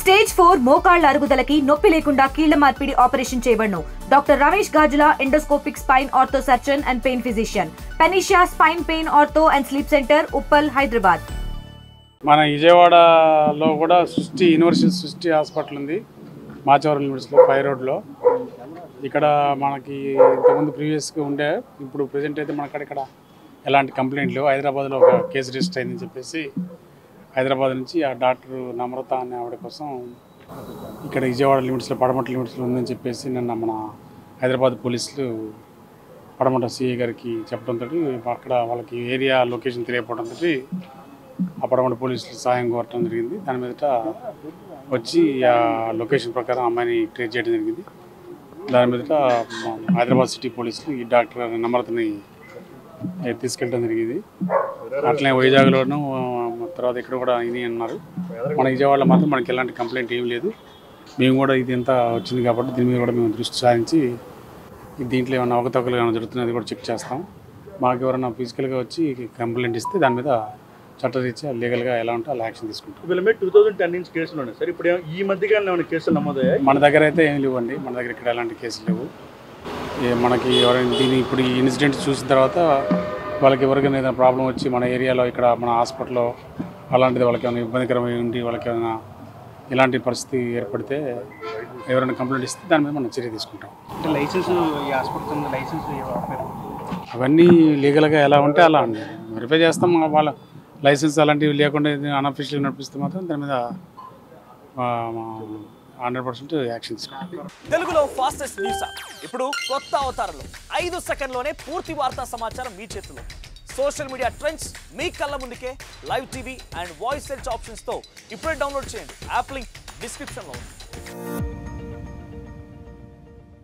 Stage 4 మోకాళ్ల అరుగుదలకి నొప్పి లేకుండా కీళ్ల మార్పిడి ఆపరేషన్ చేయబడును. Doctor Ramesh Gajula, endoscopic spine ortho surgeon and pain physician, panacea spine pain ortho and sleep centre, Uppal, Hyderabad. మన విజయవాడలో కూడా సృష్టి హాస్పిటల్ ఉంది, మాచవరం యూనివర్సిటీలో, పై రోడ్లో. ఇక్కడ మనకి ఇంతకుముందు ప్రీవియస్గా ఉండే, ఇప్పుడు ప్రజెంట్ అయితే మనకి ఇక్కడ ఎలాంటి కంప్లైంట్లు. హైదరాబాద్లో ఒక కేసు రిజిస్టర్ అయిందని చెప్పేసి హైదరాబాద్ నుంచి ఆ డాక్టర్ నమ్రత అనే ఆవిడ కోసం ఇక్కడ విజయవాడ లిమిట్స్లో, పడమట లిమిట్స్లో ఉందని చెప్పేసి నిన్న మన హైదరాబాద్ పోలీసులు పడమట సిఐ గారికి చెప్పడంతో అక్కడ వాళ్ళకి ఏరియా లొకేషన్ తెలియకపోవడంతో ఆ పడమట పోలీసులు సహాయం కోరటం జరిగింది. దాని మీదట వచ్చి ఆ లొకేషన్ ప్రకారం అమ్మాయిని ట్రేస్ చేయడం జరిగింది. దాని మీదట హైదరాబాద్ సిటీ పోలీసులు ఈ డాక్టర్ నమ్రతని తీసుకెళ్ళడం జరిగింది. అట్లనే వైజాగ్లోనూ తర్వాత ఇక్కడ కూడా ఇది అన్నారు. మన విజయవాడలో మాత్రం మనకి ఎలాంటి కంప్లైంట్ ఏం లేదు. మేము కూడా ఇది ఎంత వచ్చింది కాబట్టి దీని మీద కూడా మేము దృష్టి సారించి దీంట్లో ఏమైనా అవకతవకలు ఏమైనా జరుగుతున్నది కూడా చెక్ చేస్తాం. మాకు ఎవరైనా ఫిజికల్గా వచ్చి కంప్లైంట్ ఇస్తే దాని మీద చట్టరీత్యా లీగల్గా ఎలా ఉంటే అలా యాక్షన్ తీసుకుంటాం. 2010 నుంచి కేసులు ఉన్నాయి సార్. ఇప్పుడు ఈ మధ్యకాలంలో ఏమైనా కేసులు నమోదయ్యాయి? మన దగ్గర అయితే ఏం లేవండి. మన దగ్గర ఇక్కడ ఎలాంటి కేసులు లేవు. మనకి ఎవరైనా ఇప్పుడు ఈ ఇన్సిడెంట్ చూసిన తర్వాత వాళ్ళకి ఎవరికైనా ఏదైనా ప్రాబ్లం వచ్చి మన ఏరియాలో ఇక్కడ మన హాస్పిటల్లో అలాంటిది వాళ్ళకి ఏమైనా ఇబ్బందికరమై ఉండి వాళ్ళకి ఏమైనా ఇలాంటి పరిస్థితి ఏర్పడితే ఎవరైనా కంప్లైంట్ ఇస్తే దాని మీద మనం చర్య తీసుకుంటాం. లైసెన్స్ ఈ హాస్పిటల్ లైసెన్స్ అవన్నీ లీగల్గా ఎలా ఉంటే అలా అండి వెరిఫై చేస్తాం. వాళ్ళ లైసెన్స్ అలాంటివి లేకుండా అన్అఫీషియల్గా నడిపిస్తే మాత్రం దాని మీద 100% యాక్షన్ తీసుకుంటాం. తెలుగులో ఫాస్టెస్ట్ న్యూస్ ఇప్పుడు కొత్త అవతారంలో 5 సెకండ్లోనే పూర్తి వార్తా సమాచారం మీ చేతిలో. సోషల్ మీడియా ట్రెండ్స్ మీ కళ్ళ ముందుకే live TV and voice search ఆప్షన్స్తో ఇప్పుడే డౌన్లోడ్ చేయండి. యాప్ లింక్ డిస్క్రిప్షన్లో ఉంది.